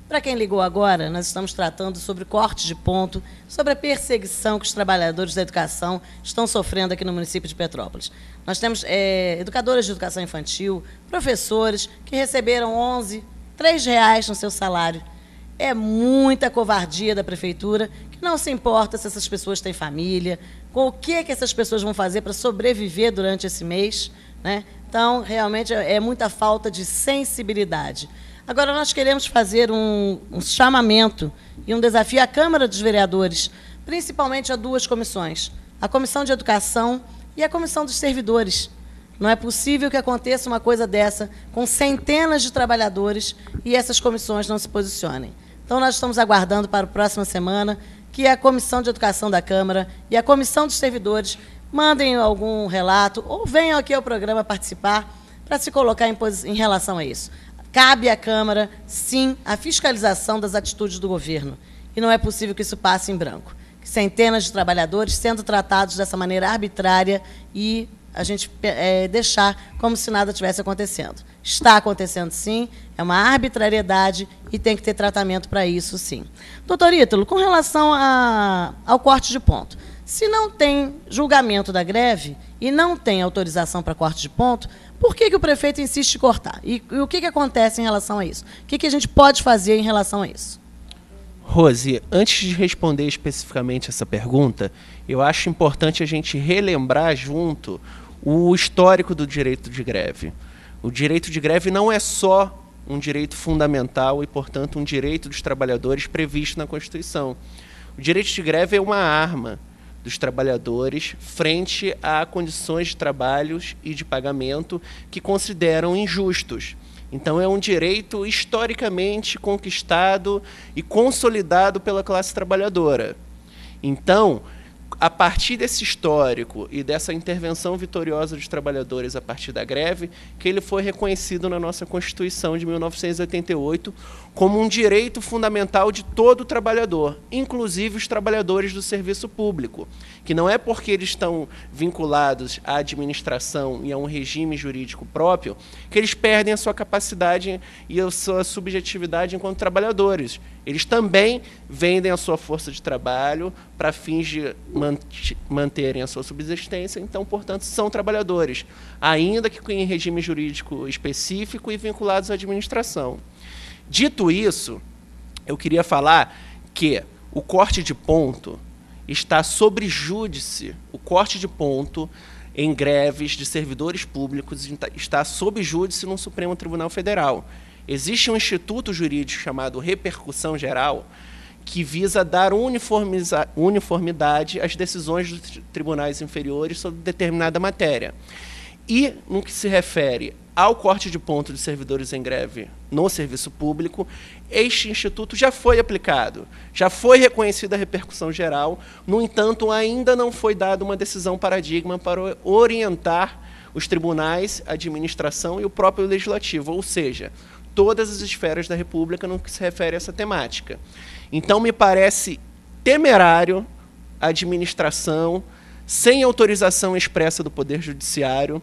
Para quem ligou agora, nós estamos tratando sobre corte de ponto, sobre a perseguição que os trabalhadores da educação estão sofrendo aqui no município de Petrópolis. Nós temos educadoras de educação infantil, professores que receberam R$ 3 no seu salário. É muita covardia da prefeitura, que não se importa se essas pessoas têm família, com o que essas pessoas vão fazer para sobreviver durante esse mês, né? Então, realmente, é muita falta de sensibilidade. Agora, nós queremos fazer um chamamento e um desafio à Câmara dos Vereadores, principalmente a duas comissões, a Comissão de Educação e a Comissão dos Servidores. Não é possível que aconteça uma coisa dessa com centenas de trabalhadores e essas comissões não se posicionem. Então, nós estamos aguardando para a próxima semana que a Comissão de Educação da Câmara e a Comissão dos Servidores mandem algum relato ou venham aqui ao programa participar para se colocar em relação a isso. Cabe à Câmara, sim, a fiscalização das atitudes do governo. E não é possível que isso passe em branco. Centenas de trabalhadores sendo tratados dessa maneira arbitrária e a gente deixar como se nada tivesse acontecendo. Está acontecendo, sim, é uma arbitrariedade e tem que ter tratamento para isso, sim. Doutor Ítalo, com relação ao corte de ponto, se não tem julgamento da greve e não tem autorização para corte de ponto, por que o prefeito insiste em cortar? E o que acontece em relação a isso? O que a gente pode fazer em relação a isso? Rose, antes de responder especificamente essa pergunta, eu acho importante a gente relembrar junto o histórico do direito de greve. O direito de greve não é só um direito fundamental e, portanto, um direito dos trabalhadores previsto na Constituição. O direito de greve é uma arma dos trabalhadores frente a condições de trabalhos e de pagamento que consideram injustos. Então, é um direito historicamente conquistado e consolidado pela classe trabalhadora. Então, a partir desse histórico e dessa intervenção vitoriosa dos trabalhadores a partir da greve, que ele foi reconhecido na nossa Constituição de 1988 como um direito fundamental de todo trabalhador, inclusive os trabalhadores do serviço público, que não é porque eles estão vinculados à administração e a um regime jurídico próprio que eles perdem a sua capacidade e a sua subjetividade enquanto trabalhadores. Eles também vendem a sua força de trabalho para fins de manterem a sua subsistência, então, portanto, são trabalhadores, ainda que em regime jurídico específico e vinculados à administração. Dito isso, eu queria falar que o corte de ponto está sob júdice, o corte de ponto em greves de servidores públicos está sob júdice no Supremo Tribunal Federal. Existe um instituto jurídico chamado Repercussão Geral, que visa dar uniformidade às decisões dos tribunais inferiores sobre determinada matéria. E, no que se refere ao corte de ponto de servidores em greve no serviço público, este instituto já foi aplicado, já foi reconhecida a repercussão geral, no entanto, ainda não foi dada uma decisão paradigma para orientar os tribunais, a administração e o próprio legislativo, ou seja, todas as esferas da República no que se refere a essa temática. Então, me parece temerário a administração, sem autorização expressa do Poder Judiciário,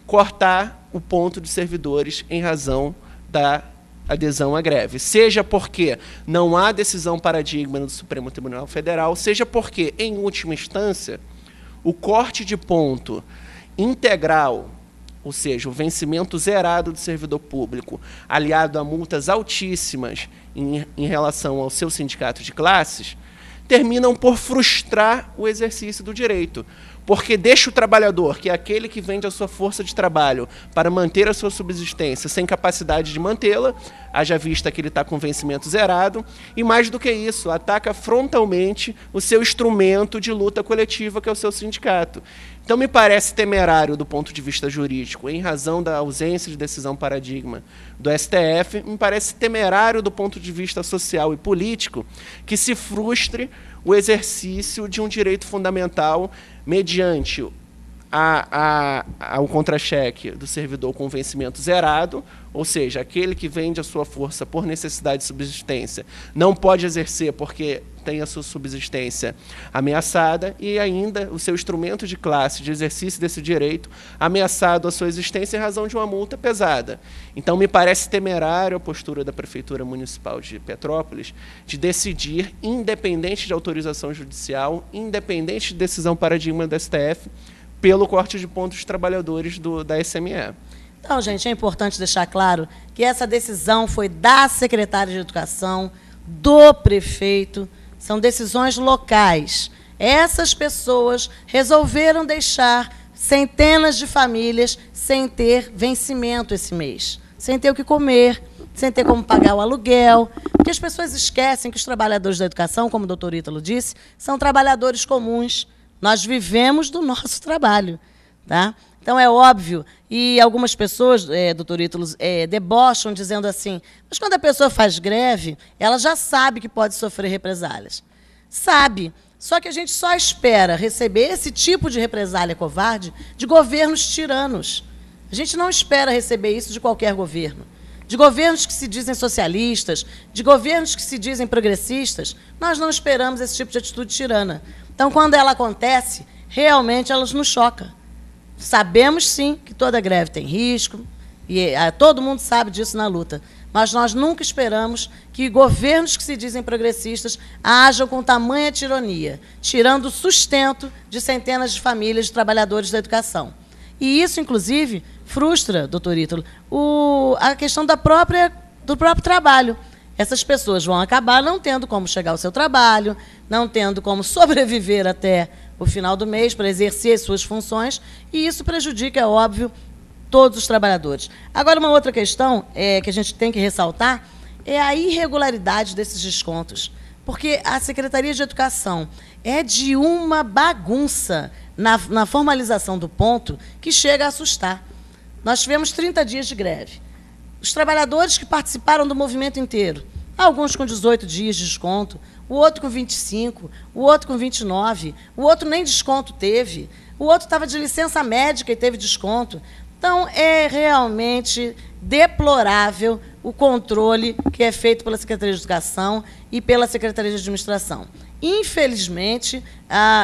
cortar o ponto de servidores em razão da adesão à greve. Seja porque não há decisão paradigma no Supremo Tribunal Federal, seja porque, em última instância, o corte de ponto integral, ou seja, o vencimento zerado do servidor público, aliado a multas altíssimas em relação ao seu sindicato de classes, terminam por frustrar o exercício do direito, porque deixa o trabalhador, que é aquele que vende a sua força de trabalho para manter a sua subsistência, sem capacidade de mantê-la, haja vista que ele está com vencimento zerado, e mais do que isso, ataca frontalmente o seu instrumento de luta coletiva, que é o seu sindicato. Então, me parece temerário do ponto de vista jurídico, em razão da ausência de decisão paradigma do STF, me parece temerário do ponto de vista social e político que se frustre o exercício de um direito fundamental mediante o contra-cheque do servidor com vencimento zerado, ou seja, aquele que vende a sua força por necessidade de subsistência não pode exercer porque tem a sua subsistência ameaçada, e ainda o seu instrumento de classe de exercício desse direito ameaçado a sua existência em razão de uma multa pesada. Então, me parece temerário a postura da Prefeitura Municipal de Petrópolis de decidir, independente de autorização judicial, independente de decisão paradigma do STF, pelo corte de pontos dos trabalhadores da SME. Então, gente, é importante deixar claro que essa decisão foi da secretária de Educação, do prefeito, são decisões locais. Essas pessoas resolveram deixar centenas de famílias sem ter vencimento esse mês, sem ter o que comer, sem ter como pagar o aluguel, porque as pessoas esquecem que os trabalhadores da educação, como o doutor Ítalo disse, são trabalhadores comuns. Nós vivemos do nosso trabalho, tá? Então, é óbvio, e algumas pessoas, doutor Ítalo, debocham dizendo assim, mas quando a pessoa faz greve, ela já sabe que pode sofrer represálias. Sabe, só que a gente só espera receber esse tipo de represália covarde de governos tiranos. A gente não espera receber isso de qualquer governo. De governos que se dizem socialistas, de governos que se dizem progressistas, nós não esperamos esse tipo de atitude tirana. Então, quando ela acontece, realmente ela nos choca. Sabemos, sim, que toda greve tem risco, e todo mundo sabe disso na luta, mas nós nunca esperamos que governos que se dizem progressistas ajam com tamanha tirania, tirando o sustento de centenas de famílias de trabalhadores da educação. E isso, inclusive, frustra, doutor Ítalo, a questão do próprio trabalho. Essas pessoas vão acabar não tendo como chegar ao seu trabalho, não tendo como sobreviver até o final do mês para exercer suas funções, e isso prejudica, é óbvio, todos os trabalhadores. Agora, uma outra questão que a gente tem que ressaltar é a irregularidade desses descontos, porque a Secretaria de Educação é de uma bagunça na formalização do ponto que chega a assustar. Nós tivemos 30 dias de greve. Os trabalhadores que participaram do movimento inteiro, alguns com 18 dias de desconto, o outro com 25, o outro com 29, o outro nem desconto teve, o outro estava de licença médica e teve desconto. Então, é realmente deplorável o controle que é feito pela Secretaria de Educação e pela Secretaria de Administração. Infelizmente,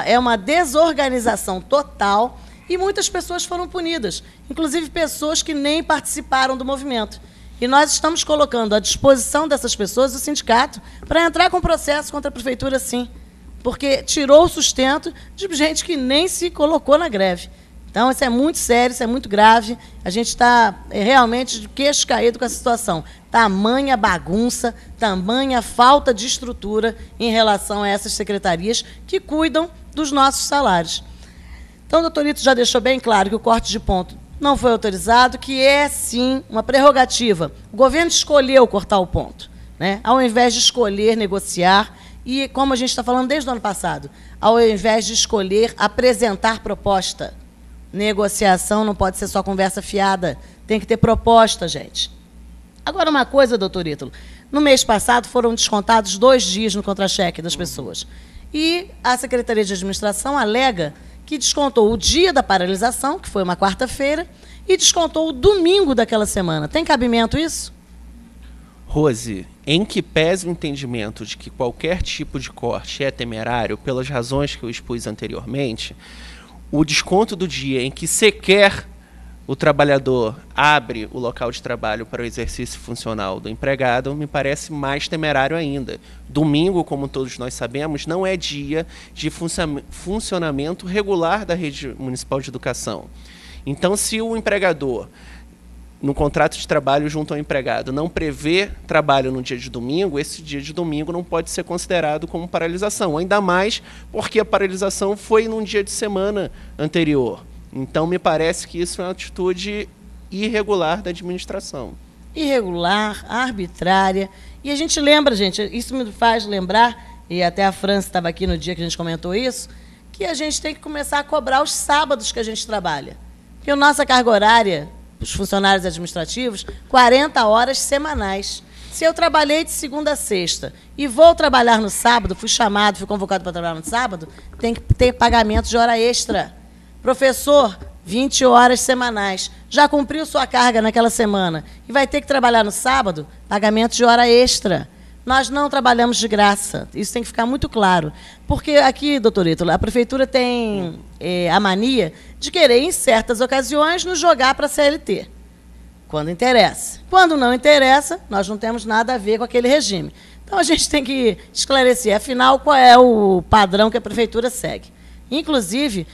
é uma desorganização total e muitas pessoas foram punidas, inclusive pessoas que nem participaram do movimento. E nós estamos colocando à disposição dessas pessoas o sindicato para entrar com processo contra a prefeitura, sim, porque tirou o sustento de gente que nem se colocou na greve. Então, isso é muito sério, isso é muito grave. A gente está realmente de queixo caído com essa situação. Tamanha bagunça, tamanha falta de estrutura em relação a essas secretarias que cuidam dos nossos salários. Então, o doutor Ítalo já deixou bem claro que o corte de ponto não foi autorizado, que é, sim, uma prerrogativa. O governo escolheu cortar o ponto, né? Ao invés de escolher negociar, e, como a gente está falando desde o ano passado, ao invés de escolher apresentar proposta. Negociação não pode ser só conversa fiada, tem que ter proposta, gente. Agora, uma coisa, doutor Ítalo, no mês passado foram descontados 2 dias no contra-cheque das pessoas. E a Secretaria de Administração alega que descontou o dia da paralisação, que foi uma quarta-feira, e descontou o domingo daquela semana. Tem cabimento isso? Rose, em que pese o entendimento de que qualquer tipo de corte é temerário, pelas razões que eu expus anteriormente, o desconto do dia em que sequer o trabalhador abre o local de trabalho para o exercício funcional do empregado me parece mais temerário ainda. Domingo, como todos nós sabemos, não é dia de funcionamento regular da rede municipal de educação. Então, se o empregador, no contrato de trabalho junto ao empregado, não prevê trabalho no dia de domingo, esse dia de domingo não pode ser considerado como paralisação, ainda mais porque a paralisação foi num dia de semana anterior. Então, me parece que isso é uma atitude irregular da administração. Irregular, arbitrária. E a gente lembra, gente, isso me faz lembrar, e até a França estava aqui no dia que a gente comentou isso, que a gente tem que começar a cobrar os sábados que a gente trabalha. Porque a nossa carga horária, os funcionários administrativos, 40 horas semanais. Se eu trabalhei de segunda a sexta e vou trabalhar no sábado, fui chamado, fui convocado para trabalhar no sábado, tem que ter pagamento de hora extra. Professor, 20 horas semanais. Já cumpriu sua carga naquela semana e vai ter que trabalhar no sábado? Pagamento de hora extra. Nós não trabalhamos de graça. Isso tem que ficar muito claro. Porque aqui, doutor Ítalo, a prefeitura tem a mania de querer, em certas ocasiões, nos jogar para a CLT. Quando interessa. Quando não interessa, nós não temos nada a ver com aquele regime. Então, a gente tem que esclarecer, afinal, qual é o padrão que a prefeitura segue. Inclusive,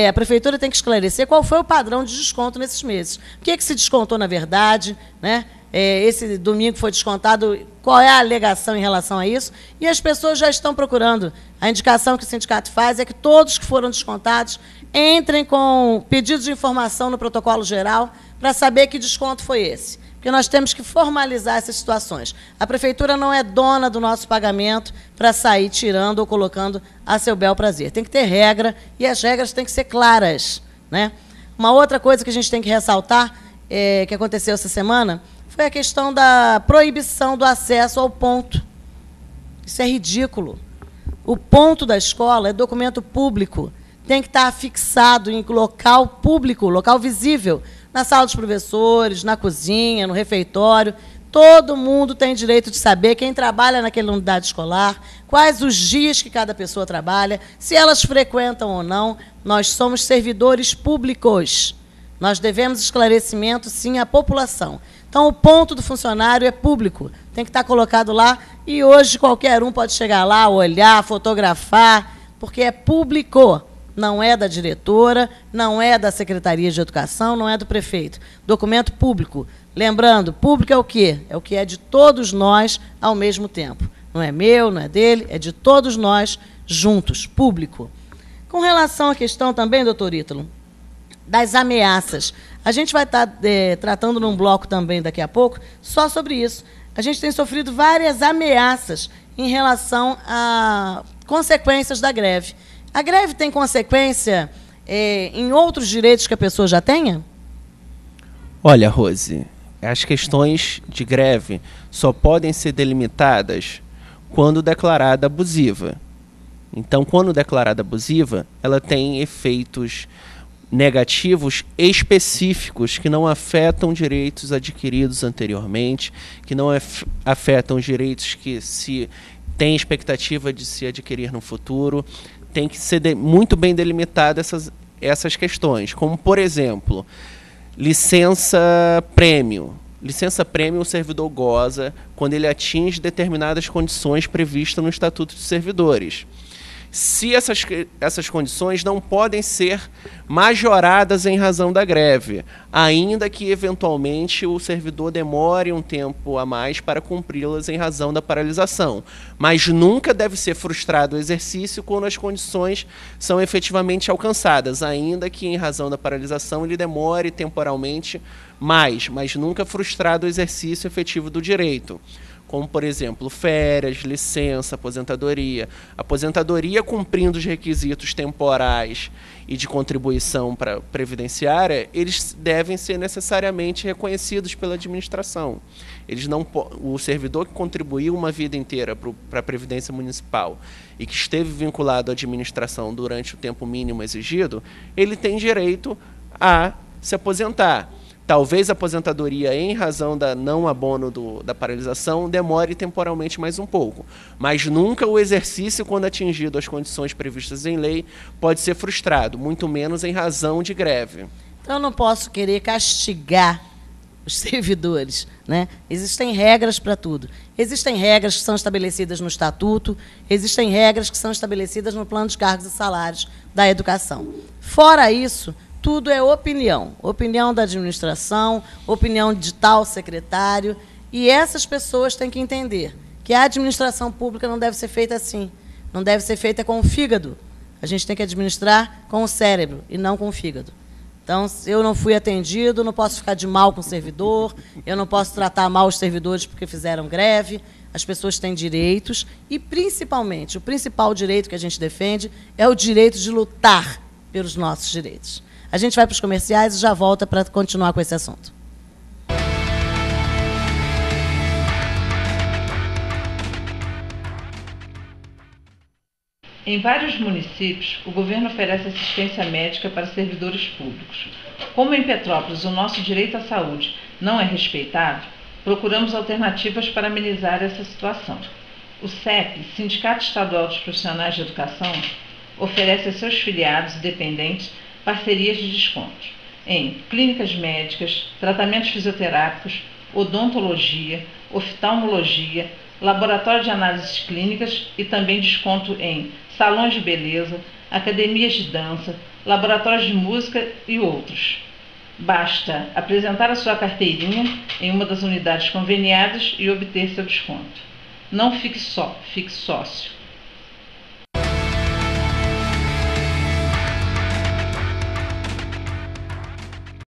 a prefeitura tem que esclarecer qual foi o padrão de desconto nesses meses. O que se descontou, na verdade, né? Esse domingo foi descontado, qual é a alegação em relação a isso? E as pessoas já estão procurando. A indicação que o sindicato faz é que todos que foram descontados entrem com pedidos de informação no protocolo geral para saber que desconto foi esse. Porque nós temos que formalizar essas situações. A prefeitura não é dona do nosso pagamento para sair tirando ou colocando a seu bel prazer. Tem que ter regra e as regras têm que ser claras, né? Uma outra coisa que a gente tem que ressaltar, que aconteceu essa semana, foi a questão da proibição do acesso ao ponto. Isso é ridículo. O ponto da escola é documento público. Tem que estar fixado em local público, local visível, na sala dos professores, na cozinha, no refeitório. Todo mundo tem direito de saber quem trabalha naquela unidade escolar, quais os dias que cada pessoa trabalha, se elas frequentam ou não. Nós somos servidores públicos. Nós devemos esclarecimento, sim, à população. Então, o ponto do funcionário é público, tem que estar colocado lá, e hoje qualquer um pode chegar lá, olhar, fotografar, porque é público. Não é da diretora, não é da Secretaria de Educação, não é do prefeito. Documento público. Lembrando, público é o quê? É o que é de todos nós ao mesmo tempo. Não é meu, não é dele, é de todos nós juntos, público. Com relação à questão também, doutor Ítalo, das ameaças, a gente vai estar tratando num bloco também daqui a pouco só sobre isso. A gente tem sofrido várias ameaças em relação a consequências da greve. A greve tem consequência em outros direitos que a pessoa já tenha? Olha, Rose, as questões de greve só podem ser delimitadas quando declarada abusiva. Então, quando declarada abusiva, ela tem efeitos negativos específicos que não afetam direitos adquiridos anteriormente, que não afetam direitos que se tem expectativa de se adquirir no futuro. Tem que ser muito bem delimitadas essas questões, como, por exemplo, licença-prêmio. Licença-prêmio o servidor goza quando ele atinge determinadas condições previstas no Estatuto dos Servidores. Se essas condições não podem ser majoradas em razão da greve, ainda que, eventualmente, o servidor demore um tempo a mais para cumpri-las em razão da paralisação. Mas nunca deve ser frustrado o exercício quando as condições são efetivamente alcançadas, ainda que, em razão da paralisação, ele demore temporalmente mais, mas nunca frustrado o exercício efetivo do direito. Como, por exemplo, férias, licença, aposentadoria. Aposentadoria cumprindo os requisitos temporais e de contribuição previdenciária, eles devem ser necessariamente reconhecidos pela administração. O servidor que contribuiu uma vida inteira para a Previdência Municipal e que esteve vinculado à administração durante o tempo mínimo exigido, ele tem direito a se aposentar. Talvez a aposentadoria, em razão da não abono da paralisação, demore temporalmente mais um pouco. Mas nunca o exercício, quando atingido as condições previstas em lei, pode ser frustrado, muito menos em razão de greve. Então, eu não posso querer castigar os servidores, né? Existem regras para tudo. Existem regras que são estabelecidas no Estatuto, existem regras que são estabelecidas no Plano de Cargos e Salários da Educação. Fora isso, tudo é opinião. Opinião da administração, opinião de tal secretário. E essas pessoas têm que entender que a administração pública não deve ser feita assim. Não deve ser feita com o fígado. A gente tem que administrar com o cérebro e não com o fígado. Então, se eu não fui atendido, não posso ficar de mal com o servidor, eu não posso tratar mal os servidores porque fizeram greve. As pessoas têm direitos e, principalmente, o principal direito que a gente defende é o direito de lutar pelos nossos direitos. A gente vai para os comerciais e já volta para continuar com esse assunto. Em vários municípios, o governo oferece assistência médica para servidores públicos. Como em Petrópolis o nosso direito à saúde não é respeitado, procuramos alternativas para amenizar essa situação. O SEP, Sindicato Estadual dos Profissionais de Educação, oferece a seus filiados e dependentes parcerias de desconto em clínicas médicas, tratamentos fisioterápicos, odontologia, oftalmologia, laboratório de análises clínicas e também desconto em salões de beleza, academias de dança, laboratórios de música e outros. Basta apresentar a sua carteirinha em uma das unidades conveniadas e obter seu desconto. Não fique só, fique sócio.